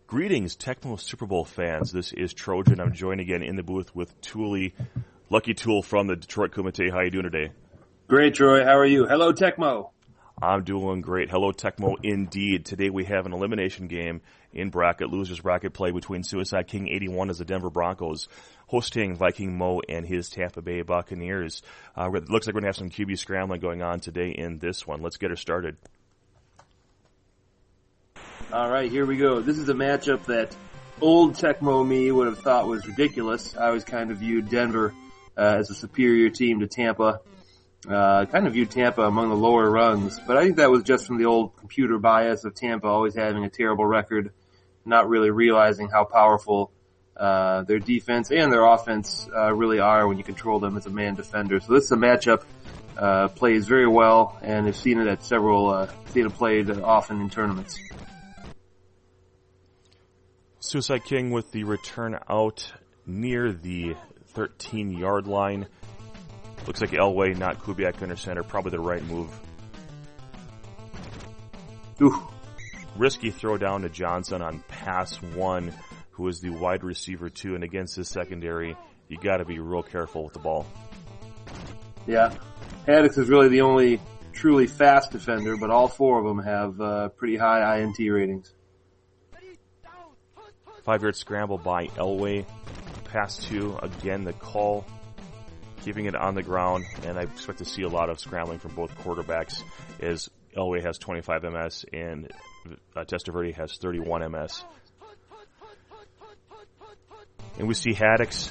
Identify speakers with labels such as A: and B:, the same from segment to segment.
A: Greetings, Tecmo Super Bowl fans. This is Trojan. I'm joined again in the booth with Toolie, Lucky Tool from the Detroit Kumite. How are you doing today?
B: Great, Troy. How are you? Hello, Tecmo.
A: I'm doing great. Hello, Tecmo, indeed. Today we have an elimination game in bracket, losers bracket play between Suicideking81 as the Denver Broncos hosting Vikingmoe and his Tampa Bay Buccaneers. It looks like we're going to have some QB scrambling going on today in this one. Let's get her started.
B: All right, here we go. This is a matchup that old Tecmo me would have thought was ridiculous. I always kind of viewed Denver as a superior team to Tampa. Kind of viewed Tampa among the lower rungs, but I think that was just from the old computer bias of Tampa always having a terrible record, not really realizing how powerful their defense and their offense really are when you control them as a man defender. So this is a matchup plays very well, and I've seen it at seen it played often in tournaments.
A: Suicide King with the return out near the 13-yard line. Looks like Elway, not Kubiak under center. Probably the right move.
B: Ooh.
A: Risky throw down to Johnson on pass one, who is the wide receiver two. And against his secondary, you got to be real careful with the ball.
B: Yeah. Haddix is really the only truly fast defender, but all four of them have pretty high INT ratings.
A: 5-yard scramble by Elway. Pass two, again the call, keeping it on the ground, and I expect to see a lot of scrambling from both quarterbacks as Elway has 25 MS and Testaverde has 31 MS. And we see Haddix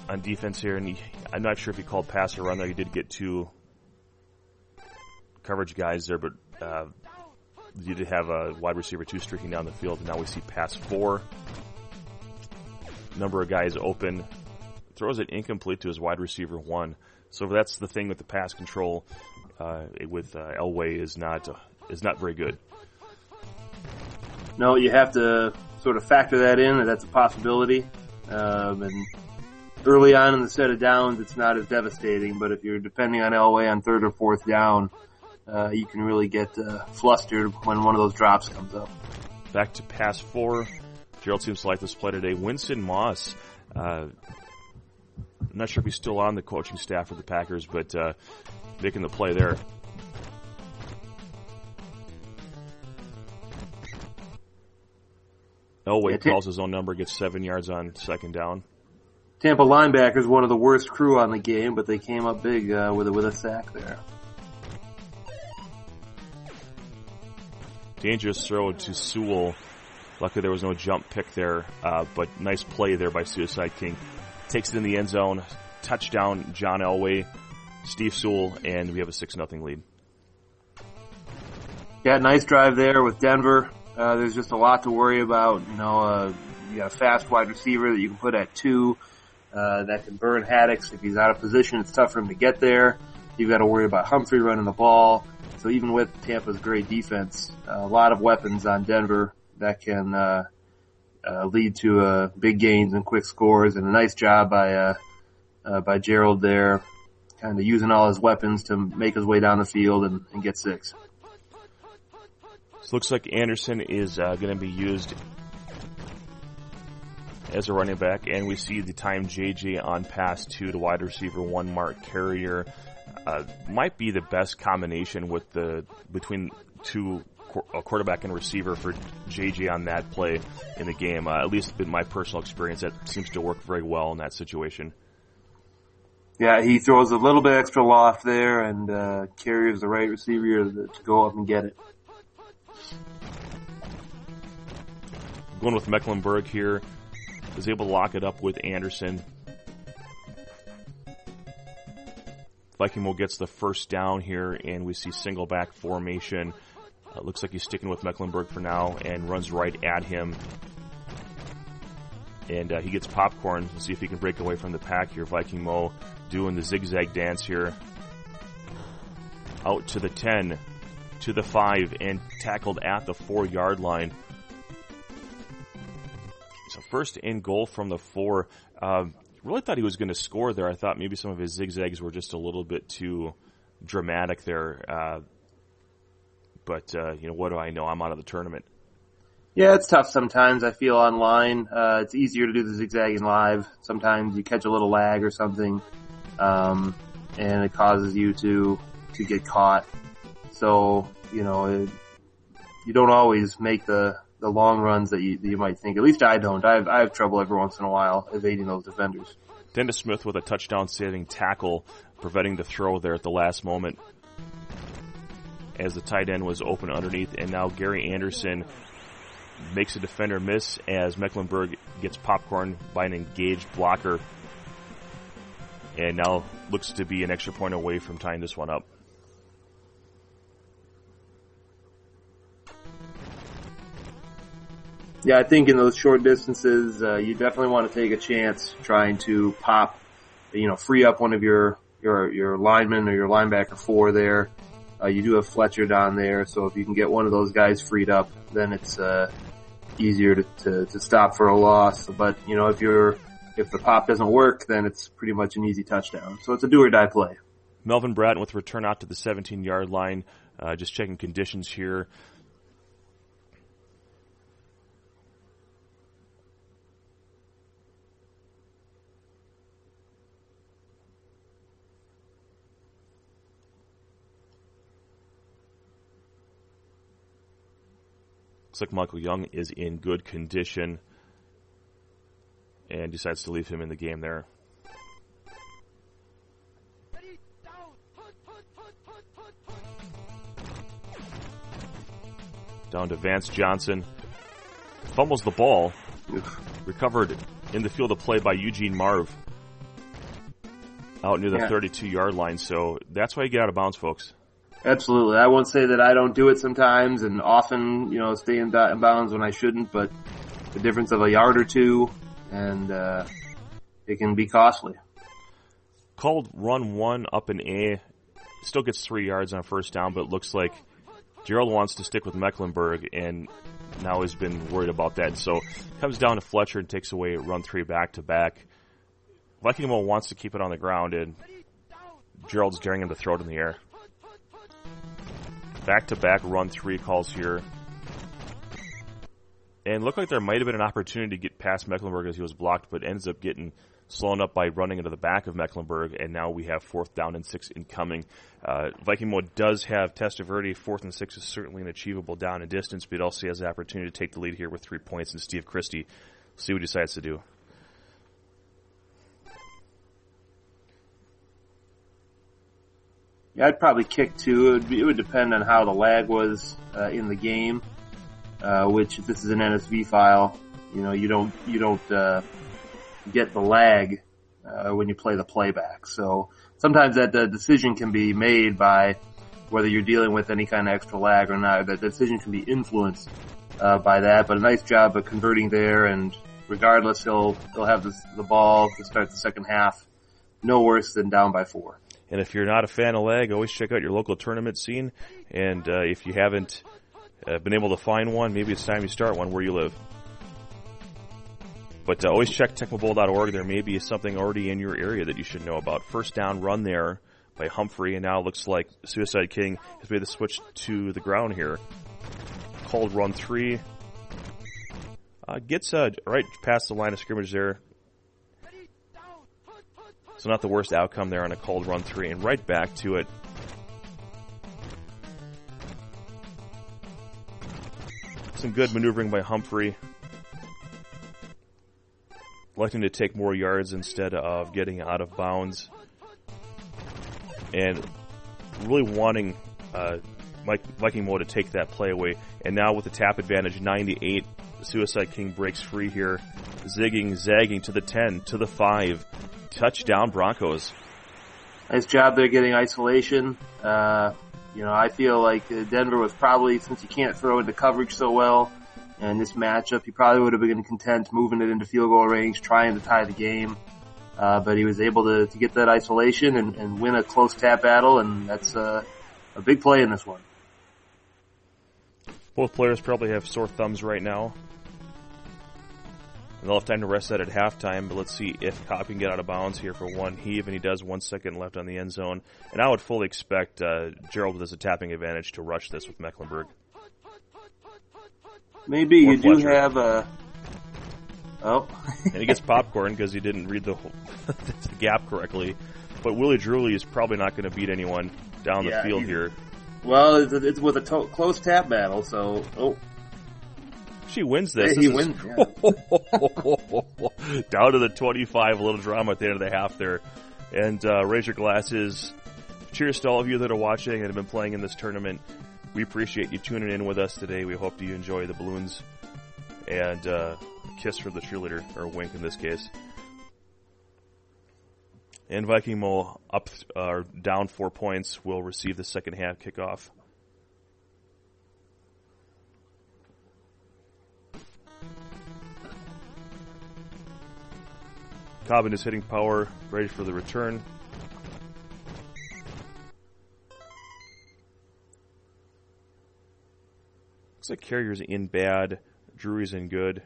A: on defense here, and I'm not sure if he called pass or run there. He did get two coverage guys there, but you did have a wide receiver two streaking down the field, and now we see pass four. Number of guys open. Throws it incomplete to his wide receiver one. So that's the thing with the pass control with Elway is not very good.
B: No, you have to sort of factor that in, that that's a possibility. And early on in the set of downs, it's not as devastating, but if you're depending on Elway on third or fourth down, you can really get flustered when one of those drops comes up.
A: Back to pass four. Gerald seems to like this play today. Winston Moss. I'm not sure if he's still on the coaching staff for the Packers, but making the play there. Elway calls his own number, gets 7 yards on second down.
B: Tampa linebackers, one of the worst crew on the game, but they came up big with a sack there.
A: Dangerous throw to Sewell. Luckily there was no jump pick there, but nice play there by Suicide King. Takes it in the end zone. Touchdown, John Elway, Steve Sewell, and we have a 6-0 lead.
B: Yeah, nice drive there with Denver. There's just a lot to worry about. You got a fast wide receiver that you can put at 2 that can burn Haddix. If he's out of position, it's tough for him to get there. You've got to worry about Humphrey running the ball. So even with Tampa's great defense, a lot of weapons on Denver that can lead to big gains and quick scores. And a nice job by Gerald there, kind of using all his weapons to make his way down the field and get 6.
A: So looks like Anderson is going to be used as a running back, and we see the time JJ on pass 2 to wide receiver 1, Mark Carrier. Might be the best combination between a quarterback and receiver for JJ on that play in the game. At least in my personal experience, that seems to work very well in that situation.
B: Yeah, he throws a little bit extra loft there, and Carrier's the right receiver to go up and get it.
A: Going with Mecklenburg here, is able to lock it up with Anderson. Vikingmoe gets the first down here, and we see single back formation. Looks like he's sticking with Mecklenburg for now and runs right at him. And he gets popcorn. Let's see if he can break away from the pack here. Vikingmoe doing the zigzag dance here. Out to the 10, to the 5, and tackled at the 4-yard line. So first and goal from the 4. Really thought he was going to score there. I thought maybe some of his zigzags were just a little bit too dramatic there. But what do I know? I'm out of the tournament.
B: Yeah, it's tough sometimes. I feel online. It's easier to do the zigzagging live. Sometimes you catch a little lag or something, and it causes you to get caught. So, you don't always make the long runs that you might think. At least I don't. I have trouble every once in a while evading those defenders.
A: Dennis Smith with a touchdown-saving tackle, preventing the throw there at the last moment as the tight end was open underneath. And now Gary Anderson makes a defender miss as Mecklenburg gets popcorn by an engaged blocker. And now looks to be an extra point away from tying this one up.
B: Yeah, I think in those short distances, you definitely want to take a chance trying to pop, free up one of your linemen or your linebacker 4 there. You do have Fletcher down there, so if you can get one of those guys freed up, then it's easier to stop for a loss. But if the pop doesn't work, then it's pretty much an easy touchdown. So it's a do or die play.
A: Melvin Bratton with return out to the 17-yard line. Just checking conditions here. Looks like Michael Young is in good condition and decides to leave him in the game there. Down to Vance Johnson. Fumbles the ball. Recovered in the field of play by Eugene Marv. Out near the 32-yard line. So that's why you get out of bounds, folks.
B: Absolutely. I won't say that I don't do it sometimes and often, stay in bounds when I shouldn't, but the difference of a yard or two, and it can be costly.
A: Called run 1 up in A. Still gets 3 yards on a first down, but it looks like Gerald wants to stick with Mecklenburg and now has been worried about that. So comes down to Fletcher and takes away run 3 back-to-back. Vikingmoe wants to keep it on the ground, and Gerald's daring him to throw it in the air. Back-to-back run 3 calls here. And looked like there might have been an opportunity to get past Mecklenburg as he was blocked, but ends up getting slowed up by running into the back of Mecklenburg, and now we have 4th down and 6 incoming. Vikingmoe does have Testaverde. 4th and 6 is certainly an achievable down and distance, but it also has the opportunity to take the lead here with 3 points, and Steve Christie, see what he decides to do.
B: Yeah, I'd probably kick 2. It would depend on how the lag was in the game. Which, if this is an NSV file, you don't get the lag when you play the playback. So sometimes that decision can be made by whether you're dealing with any kind of extra lag or not. That decision can be influenced by that. But a nice job of converting there, and regardless, he'll have the ball to start the second half. No worse than down by 4.
A: And if you're not a fan of lag, always check out your local tournament scene. And if you haven't been able to find one, maybe it's time you start one where you live. But always check tecmobowl.org. There may be something already in your area that you should know about. First down run there by Humphrey, and now it looks like Suicide King has made the switch to the ground here. Called run 3. Gets right past the line of scrimmage there. So not the worst outcome there on a called run 3, and right back to it. Some good maneuvering by Humphrey. Electing to take more yards instead of getting out of bounds. And really wanting Vikingmoe to take that play away. And now with the tap advantage, 9-8, Suicide King breaks free here. Zigging, zagging to the 10, to the 5. Touchdown Broncos.
B: Nice job there getting isolation. I feel like Denver was probably, since you can't throw into coverage so well in this matchup, he probably would have been content moving it into field goal range, trying to tie the game. But he was able to get that isolation and win a close tap battle, and that's a big play in this one.
A: Both players probably have sore thumbs right now. And they'll have time to rest that at halftime, but let's see if Cobb can get out of bounds here for one heave, and he does. 1 second left on the end zone. And I would fully expect Gerald with his tapping advantage to rush this with Mecklenburg.
B: Maybe you do
A: Fletcher.
B: have a... Oh.
A: And he gets popcorn because he didn't read the gap correctly. But Willie Drewley is probably not going to beat anyone down the field here.
B: Well, it's with a close tap battle, so... Oh.
A: She wins this.
B: He wins. Yeah.
A: Down to the 25, a little drama at the end of the half there. And raise your glasses. Cheers to all of you that are watching and have been playing in this tournament. We appreciate you tuning in with us today. We hope you enjoy the balloons. And a kiss for the cheerleader, or a wink in this case. And Vikingmoe down 4 points will receive the second half kickoff. Cobbin is hitting power, ready for the return. Looks like Carrier's in bad, Drury's in good.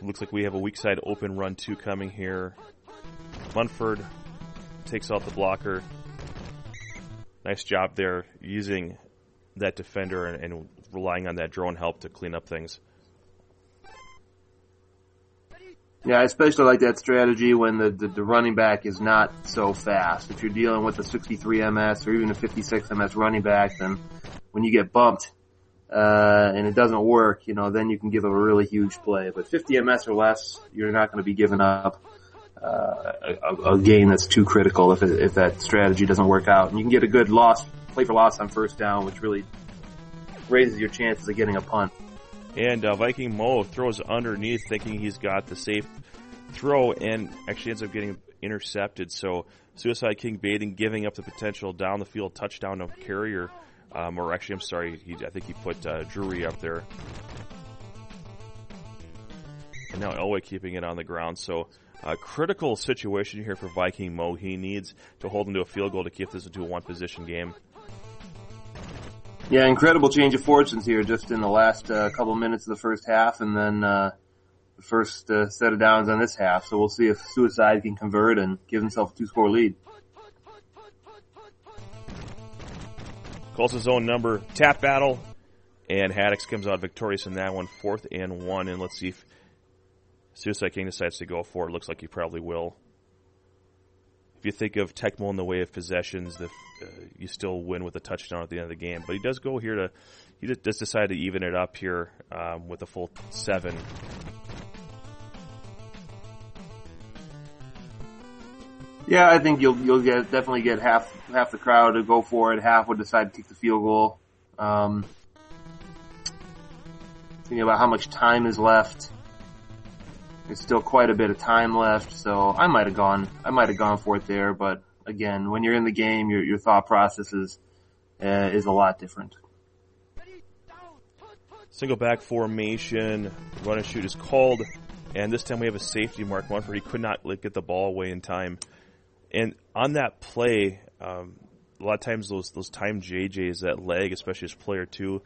A: Looks like we have a weak side open run 2 coming here. Munford takes out the blocker. Nice job there using that defender and relying on that drone help to clean up things.
B: Yeah, I especially like that strategy when the running back is not so fast. If you're dealing with a 63 MS or even a 56 MS running back, then when you get bumped, and it doesn't work, then you can give up a really huge play. But 50 MS or less, you're not going to be giving up a game that's too critical if that strategy doesn't work out. And you can get a good play for loss on first down, which really raises your chances of getting a punt.
A: And Vikingmoe throws underneath thinking he's got the safe throw and actually ends up getting intercepted. So Suicide King baiting, giving up the potential down the field touchdown of Carrier. Or actually, I'm sorry, I think he put Drury up there. And now Elway keeping it on the ground. So a critical situation here for Vikingmoe. He needs to hold him to a field goal to keep this into a one-position game.
B: Yeah, incredible change of fortunes here just in the last couple minutes of the first half and then the first set of downs on this half. So we'll see if Suicide can convert and give himself a 2-score lead.
A: Calls his own number, tap battle, and Haddix comes out victorious in that one, 4th and 1, and let's see if Suicide King decides to go for it. Looks like he probably will. If you think of Tecmo in the way of possessions, you still win with a touchdown at the end of the game. But he does go here he just decided to even it up here with a full 7.
B: Yeah, I think you'll definitely get half the crowd to go for it. Half would decide to kick the field goal. Thinking about how much time is left. There's still quite a bit of time left, so I might have gone for it there. But again, when you're in the game, your thought process is a lot different.
A: Single back formation, run and shoot is called, and this time we have a safety mark. Munford, he could not get the ball away in time. And on that play, a lot of times those timed JJs, that leg, especially as player 2,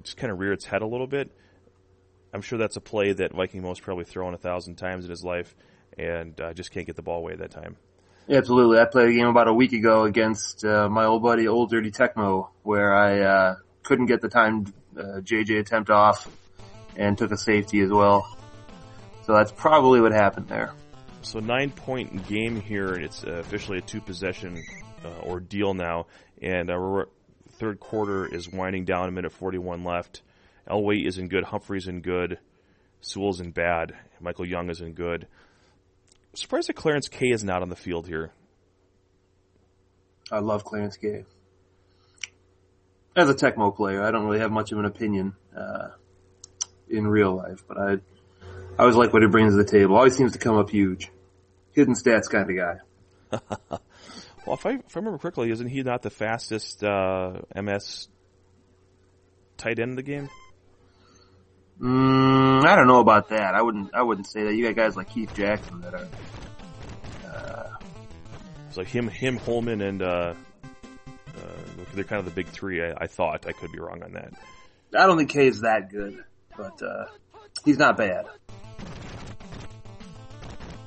A: just kind of rear its head a little bit. I'm sure that's a play that Vikingmoe's probably thrown 1,000 times in his life, and just can't get the ball away that time.
B: Yeah, absolutely. I played a game about a week ago against my old buddy, Old Dirty Tecmo, where I couldn't get the timed JJ attempt off and took a safety as well. So that's probably what happened there.
A: So 9-point game here, and it's officially a 2-possession ordeal now. And our third quarter is winding down, 1:41 left. Elway isn't good, Humphrey's in good, Sewell's in bad, Michael Young is in good. Surprised that Clarence K is not on the field here.
B: I love Clarence K. As a Tecmo player, I don't really have much of an opinion in real life, but I always like what he brings to the table. Always seems to come up huge. Hidden stats kind of guy.
A: Well, if I remember correctly, isn't he not the fastest MS tight end of the game?
B: I don't know about that. I wouldn't say that. You got guys like Keith Jackson that are.
A: It's like him, Holman, and They're kind of the big three. I thought. I could be wrong on that.
B: I don't think Kay's that good, but he's not bad.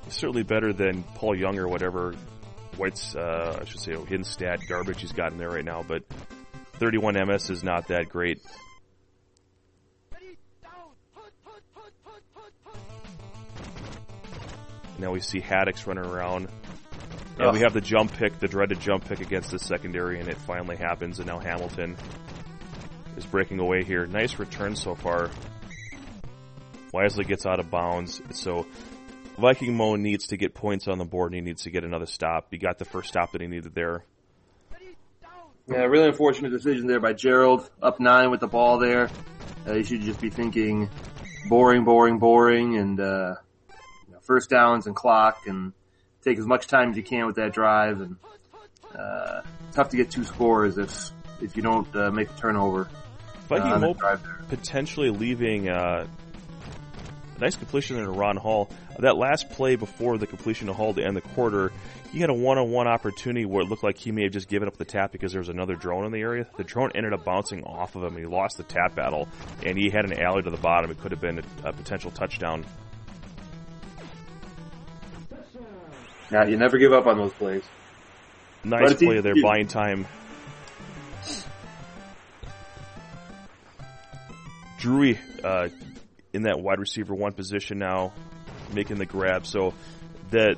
A: He's certainly better than Paul Young or whatever White's, I should say, hidden stat garbage he's got in there right now. But 31 MS is not that great. Now we see Haddix running around. And we have the jump pick, the dreaded jump pick against the secondary, and it finally happens. And now Hamilton is breaking away here. Nice return so far. Wisely gets out of bounds. So Vikingmoe needs to get points on the board, and he needs to get another stop. He got the first stop that he needed there.
B: Yeah, really unfortunate decision there by Gerald. Up 9 with the ball there. You should just be thinking boring, and first downs and clock, and take as much time as you can with that drive. And tough to get 2 scores if you don't make a turnover.
A: Vikingmoe potentially leaving a nice completion to Ron Hall. That last play before the completion to Hall to end the quarter, he had a one-on-one opportunity where it looked like he may have just given up the tap because there was another drone in the area. The drone ended up bouncing off of him, and he lost the tap battle, and he had an alley to the bottom. It could have been a potential touchdown.
B: Yeah, you never give up on those plays.
A: Nice play there, buying time. Drewy in that wide receiver 1 position now, making the grab. So that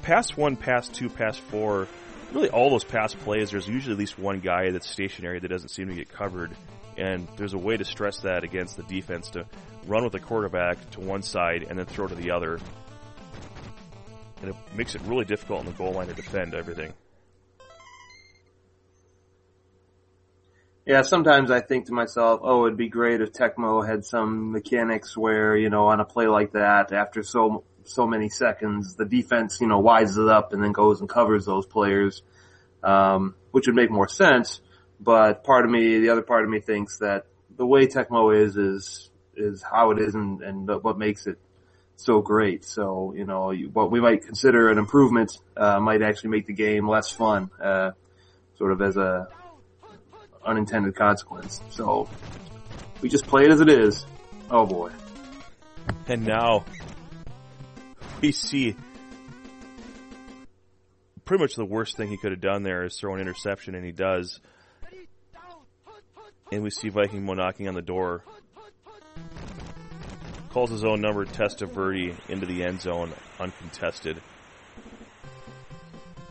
A: pass 1, pass 2, pass 4, really all those pass plays, there's usually at least one guy that's stationary that doesn't seem to get covered. And there's a way to stress that against the defense, to run with the quarterback to one side and then throw to the other. And it makes it really difficult in the goal line to defend everything.
B: Yeah, sometimes I think to myself, it'd be great if Tecmo had some mechanics where, on a play like that, after so many seconds, the defense, wises it up and then goes and covers those players, which would make more sense. But the other part of me thinks that the way Tecmo is how it is and what makes it so great. So, what we might consider an improvement, might actually make the game less fun, sort of as a unintended consequence. So we just play it as it is. Oh boy.
A: And now we see pretty much the worst thing he could have done there is throw an interception, and he does. And we see Vikingmoe knocking on the door. Calls his own number, Testaverde into the end zone, uncontested.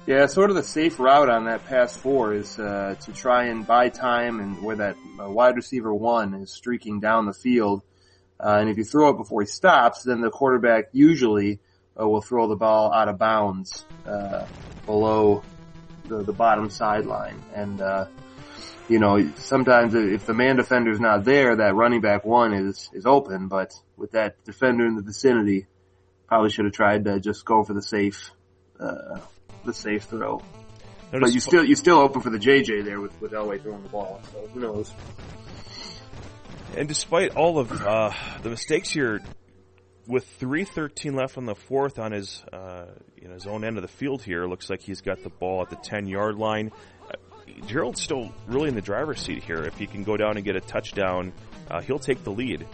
B: Yeah, sort of the safe route on that pass 4 is to try and buy time, and where that wide receiver 1 is streaking down the field. And if you throw it before he stops, then the quarterback usually will throw the ball out of bounds below the bottom sideline. And sometimes if the man defender's not there, that running back 1 is open. But with that defender in the vicinity, probably should have tried to just go for the safe throw. But you still open for the JJ there with Elway throwing the ball. So who knows?
A: And despite all of the mistakes here, with 3:13 left on the 4th on his his own end of the field here, looks like he's got the ball at the 10-yard line. Gerald's still really in the driver's seat here. If he can go down and get a touchdown, he'll take the lead.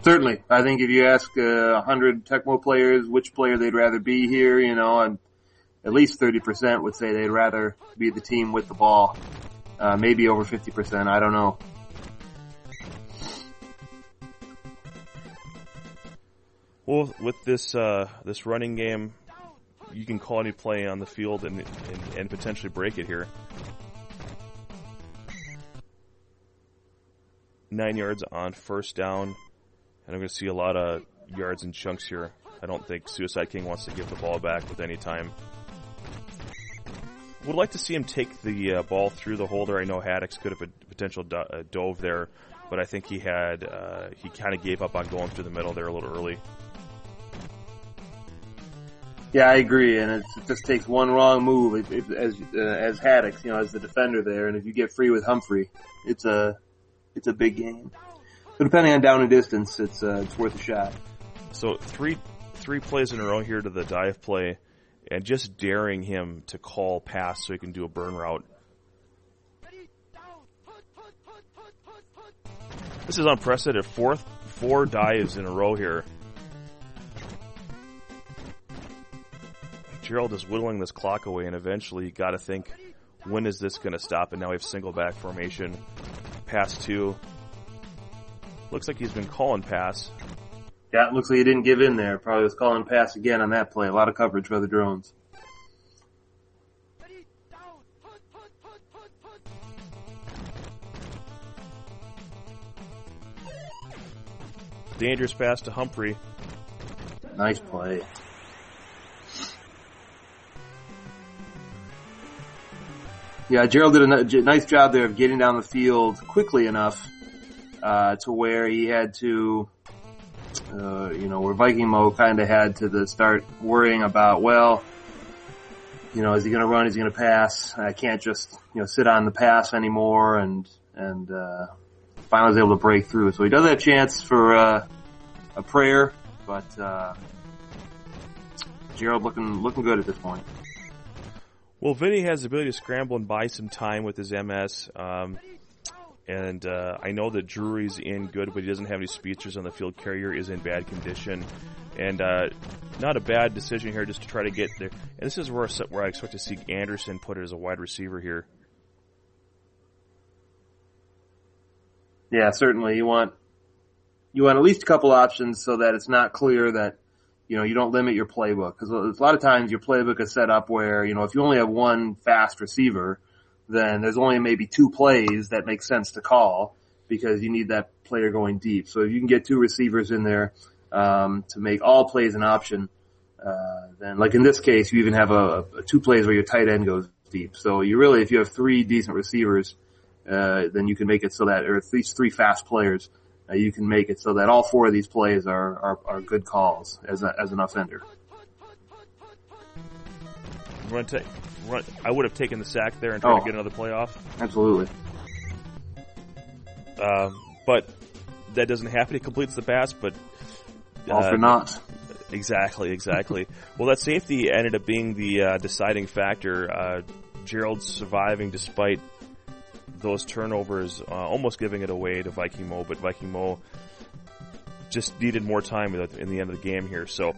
B: Certainly. I think if you ask 100 Tecmo players which player they'd rather be here, and at least 30% would say they'd rather be the team with the ball. Maybe over 50%, I don't know.
A: Well, with this running game, you can call any play on the field and potentially break it here. 9 yards on first down, and I'm going to see a lot of yards and chunks here. I don't think Suicide King wants to give the ball back with any time. Would like to see him take the ball through the holder. I know Haddix could have a potential dove there, but I think he kind of gave up on going through the middle there a little early.
B: Yeah, I agree, and it just takes one wrong move as Haddix, as the defender there, and if you get free with Humphrey, it's a big game. So depending on down and distance, it's worth a shot.
A: So three plays in a row here to the dive play, and just daring him to call pass so he can do a burn route. This is unprecedented. Four dives in a row here. Gerald is whittling this clock away, and eventually you got to think, when is this going to stop? And now we have single back formation. Pass 2. Looks like he's been calling pass.
B: Yeah, it looks like he didn't give in there. Probably was calling pass again on that play. A lot of coverage for the drones.
A: Dangerous pass to Humphrey.
B: Nice play. Yeah, Gerald did a nice job there of getting down the field quickly enough to where he had to, where Vikingmoe kind of had to start worrying about, well, is he going to run? Is he going to pass? I can't just, sit on the pass anymore, and finally was able to break through. So he does have a chance for a prayer, but Gerald looking good at this point.
A: Well, Vinny has the ability to scramble and buy some time with his MS. And I know that Drury's in good, but he doesn't have any speedsters on the field. Carrier is in bad condition. And not a bad decision here just to try to get there. And this is where I expect to see Anderson put it as a wide receiver here.
B: Yeah, certainly. You want at least a couple options so that it's not clear that, you don't limit your playbook. Because a lot of times your playbook is set up where, if you only have one fast receiver, then there's only maybe 2 plays that make sense to call because you need that player going deep. So if you can get 2 receivers in there to make all plays an option, then like in this case, you even have a 2 plays where your tight end goes deep. So you really, if you have 3 decent receivers, then you can make it so that, or at least 3 fast players, you can make it so that all 4 of these plays are good calls as an offender.
A: I would have taken the sack there and tried to get another play off.
B: Absolutely.
A: But that doesn't happen. He completes the pass, but
B: all for naught.
A: Exactly. Well, that safety ended up being the deciding factor. Gerald surviving despite those turnovers, almost giving it away to Vikingmoe, but Vikingmoe just needed more time in the end of the game here. So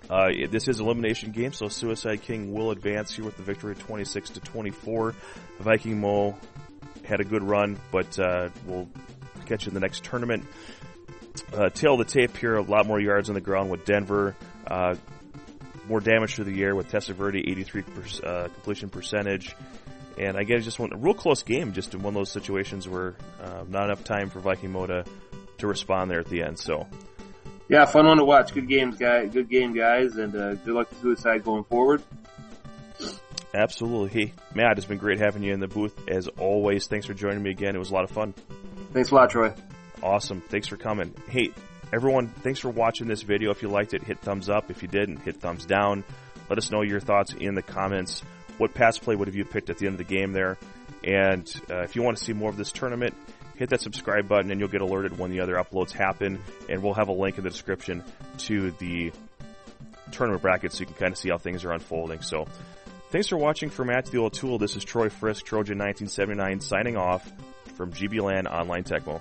A: this is elimination game, so Suicide King will advance here with the victory 26-24. Vikingmoe had a good run, but we'll catch you in the next tournament. Tail of the tape here, a lot more yards on the ground with Denver. More damage through the air with Testaverde, 83% completion percentage. And again, just a real close game, just in one of those situations where not enough time for Vikingmoe to respond there at the end. So,
B: yeah, fun one to watch. Good game, guys, and good luck to Suicide going forward.
A: Absolutely. Hey, Matt, it's been great having you in the booth as always. Thanks for joining me again. It was a lot of fun.
B: Thanks a lot, Troy.
A: Awesome. Thanks for coming. Hey, everyone, thanks for watching this video. If you liked it, hit thumbs up. If you didn't, hit thumbs down. Let us know your thoughts in the comments. What pass play would have you picked at the end of the game there? And if you want to see more of this tournament, hit that subscribe button and you'll get alerted when the other uploads happen. And we'll have a link in the description to the tournament bracket so you can kind of see how things are unfolding. So thanks for watching. For Matt the O'Toole, this is Troy Frisk, Trojan1979, signing off from GBLAN Online Tecmo.